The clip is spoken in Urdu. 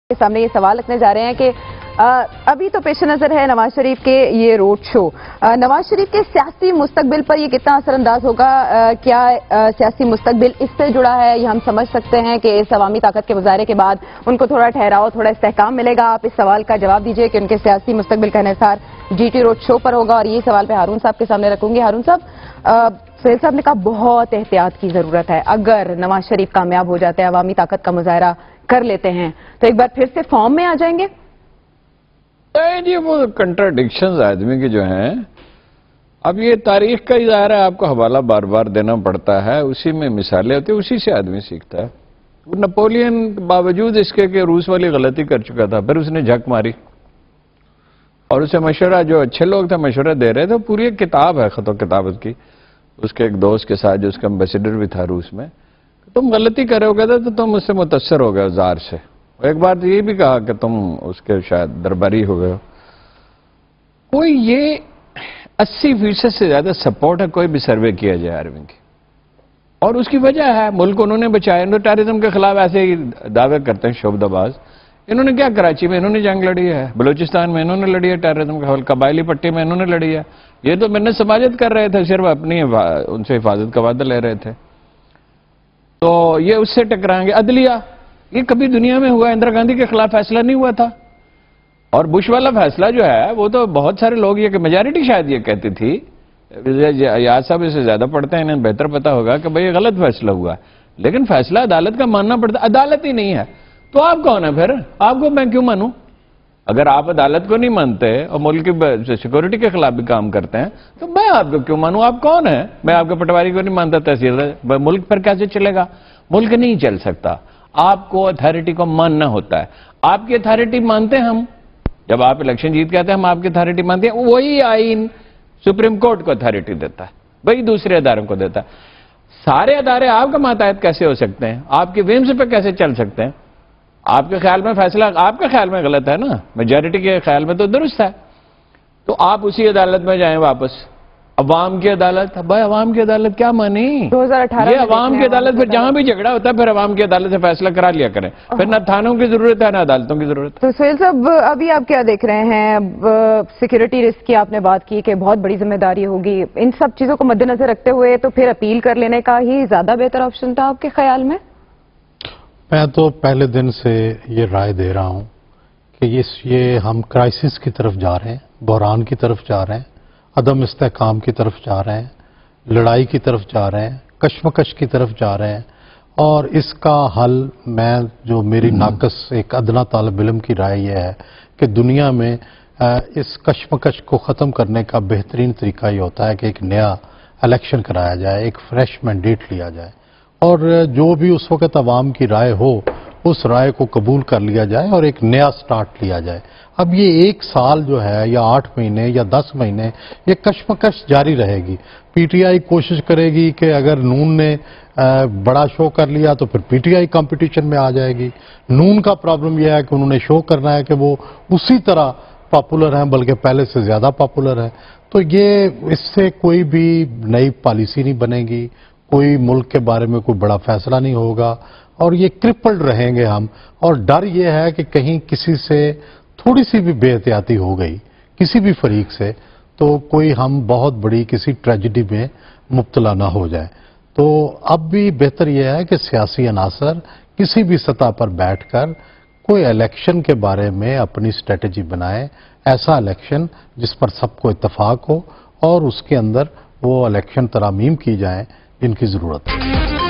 کے سامنے یہ سوال رکھنے جا رہے ہیں کہ ابھی تو پیش نظر ہے نواز شریف کے یہ روڈ شو، نواز شریف کے سیاسی مستقبل پر یہ کتنا اثر انداز ہوگا؟ کیا سیاسی مستقبل اس سے جڑا ہے؟ یہ ہم سمجھ سکتے ہیں کہ اس عوامی طاقت کے مظاہرے کے بعد ان کو تھوڑا ٹھہراؤ، تھوڑا استحکام ملے گا؟ آپ اس سوال کا جواب دیجئے کہ ان کے سیاسی مستقبل کا انحصار جی ٹی روڈ شو پر ہوگا، اور یہ سوال پہ ہارون صاحب کے سامنے رکھوں گی۔ ہارون صاحب، سہیل صاحب نے کہا بہت احتیاط کی ضرورت ہے، اگر نواز شریف کامیاب ہو جاتے ہیں، عوامی طاقت کا مظاہرہ کر لیتے ہیں تو ایک بار پھر سے فارم میں آ جائیں گے؟ جی وہ کنٹراڈکشنز آدمی کے جو ہیں، اب یہ تاریخ کا اظہار ہے، آپ کو حوالہ بار بار دینا پڑتا ہے، اسی میں مثالیں ہوتی ہیں، اسی سے آدمی سیکھتا ہے۔ نپولین باوجود اس کے کہ روس والی غلطی کر چکا تھا، پھر اس نے جھک ماری اور اسے مشورہ، جو اچھے لوگ تھے مشورہ دے رہے تھے، پوری ایک کتاب ہے خط و کتابت کی، اس کے ایک دوست کے ساتھ جو اس کا امبیسیڈر بھی تھا روس میں، تم غلطی کرے ہو گئے تو تم اس سے متاثر ہو گئے زار سے، ایک بار تو یہ بھی کہا کہ تم اس کے شاید درباری ہو گئے ہو۔ کوئی یہ 80% سے زیادہ سپورٹ ہے کوئی بھی سروے کیا جائے آرمی کی، اور اس کی وجہ ہے ملک انہوں نے بچایا۔ ٹیررزم کے خلاف ایسے ہی دعوے کرتے ہیں شعبدہ باز، انہوں نے کیا کراچی میں انہوں نے جنگ لڑی ہے، بلوچستان میں انہوں نے لڑی ہے ٹیررزم کے خلاف، قبائلی پٹی میں انہوں نے لڑی ہے، یہ تو منت سماجت کر رہے تھے، صرف اپنی ان سے حفاظت کا وعدہ لے رہے تھے، تو یہ اس سے ٹکرائیں گے۔ عدلیہ، یہ کبھی دنیا میں ہوا؟ اندرا گاندھی کے خلاف فیصلہ نہیں ہوا تھا، اور بش والا فیصلہ جو ہے وہ تو بہت سارے لوگ، یہ کہ میجارٹی شاید یہ کہتی تھی، یاد صاحب اس سے زیادہ پڑھتے ہیں، انہیں بہتر پتا ہوگا کہ بھئی یہ غلط فیصلہ ہوا ہے، لیکن فیصلہ عدالت کا ماننا پڑتا ہے، عدالت ہی نہیں ہے تو آپ کون ہیں پھر؟ آپ کو میں کیوں مانوں؟ اگر آپ عدالت کو نہیں مانتے اور ملک کی سیکورٹی کے خلاف بھی کام کرتے ہیں تو میں آپ کو کیوں مانوں؟ آپ کون ہیں؟ میں آپ کے پٹواری کو نہیں مانتا، تحصیلدار، ملک پھر کیسے چلے گا؟ ملک نہیں چل سکتا، آپ کو اتھارٹی کو ماننا ہوتا ہے۔ آپ کی اتھارٹی مانتے ہیں ہم، جب آپ الیکشن جیت کے آتے ہیں ہم آپ کی اتھارٹی مانتے ہیں، وہی آئین سپریم کورٹ کو اتھارٹی دیتا ہے، وہی دوسرے اداروں کو دیتا ہے۔ سارے ادارے آپ کا ماتحت کیسے ہو سکتے ہیں؟ آپ کی ویمز پہ کیسے چل سکتے ہیں؟ آپ کے خیال میں فیصلہ آپ کے خیال میں غلط ہے نا، میجارٹی کے خیال میں تو درست ہے، تو آپ اسی عدالت میں جائیں واپس، عوام کی عدالت۔ بھائی عوام کی عدالت کیا مانی؟ 2018 یہ عوام کی عدالت، پھر جہاں بھی جھگڑا ہوتا ہے پھر عوام کی عدالت سے فیصلہ کرا لیا کریں، پھر نہ تھانوں کی ضرورت ہے نہ عدالتوں کی ضرورت ہے۔ تو سہیل صاحب، ابھی آپ کیا دیکھ رہے ہیں؟ سیکیورٹی رسک کی آپ نے بات کی کہ بہت بڑی ذمہ داری ہوگی، ان سب چیزوں کو مد نظر رکھتے ہوئے تو پھر اپیل کر لینے کا ہی زیادہ بہتر آپشن تھا آپ کے خیال میں؟ میں تو پہلے دن سے یہ رائے دے رہا ہوں کہ یہ ہم کرائسس کی طرف جا رہے ہیں، بحران کی طرف جا رہے ہیں، عدم استحکام کی طرف جا رہے ہیں، لڑائی کی طرف جا رہے ہیں، کشمکش کی طرف جا رہے ہیں، اور اس کا حل جو میری ناقص ایک ادنا طالب علم کی رائے یہ ہے کہ دنیا میں اس کشمکش کو ختم کرنے کا بہترین طریقہ یہ ہوتا ہے کہ ایک نیا الیکشن کرایا جائے، ایک فریش مینڈیٹ لیا جائے، اور جو بھی اس وقت عوام کی رائے ہو اس رائے کو قبول کر لیا جائے اور ایک نیا سٹارٹ لیا جائے۔ اب یہ 1 سال جو ہے یا 8 مہینے یا 10 مہینے یہ کشمکش جاری رہے گی۔ پی ٹی آئی کوشش کرے گی کہ اگر نون نے بڑا شو کر لیا تو پھر پی ٹی آئی کمپٹیشن میں آ جائے گی۔ نون کا پرابلم یہ ہے کہ انہوں نے شو کرنا ہے کہ وہ اسی طرح پاپولر ہیں، بلکہ پہلے سے زیادہ پاپولر ہے، تو یہ اس سے کوئی بھی نئی پالیسی نہیں بنے گی، کوئی ملک کے بارے میں کوئی بڑا فیصلہ نہیں ہوگا، اور یہ کرپلڈ رہیں گے ہم۔ اور ڈر یہ ہے کہ کہیں کسی سے تھوڑی سی بھی بے احتیاطی ہو گئی کسی بھی فریق سے تو کوئی ہم بہت بڑی کسی ٹریجڈی میں مبتلا نہ ہو جائے۔ تو اب بھی بہتر یہ ہے کہ سیاسی عناصر کسی بھی سطح پر بیٹھ کر کوئی الیکشن کے بارے میں اپنی اسٹریٹجی بنائے، ایسا الیکشن جس پر سب کو اتفاق ہو اور اس کے اندر وہ الیکشن ترامیم کی جائیں جن کی ضرورت ہے۔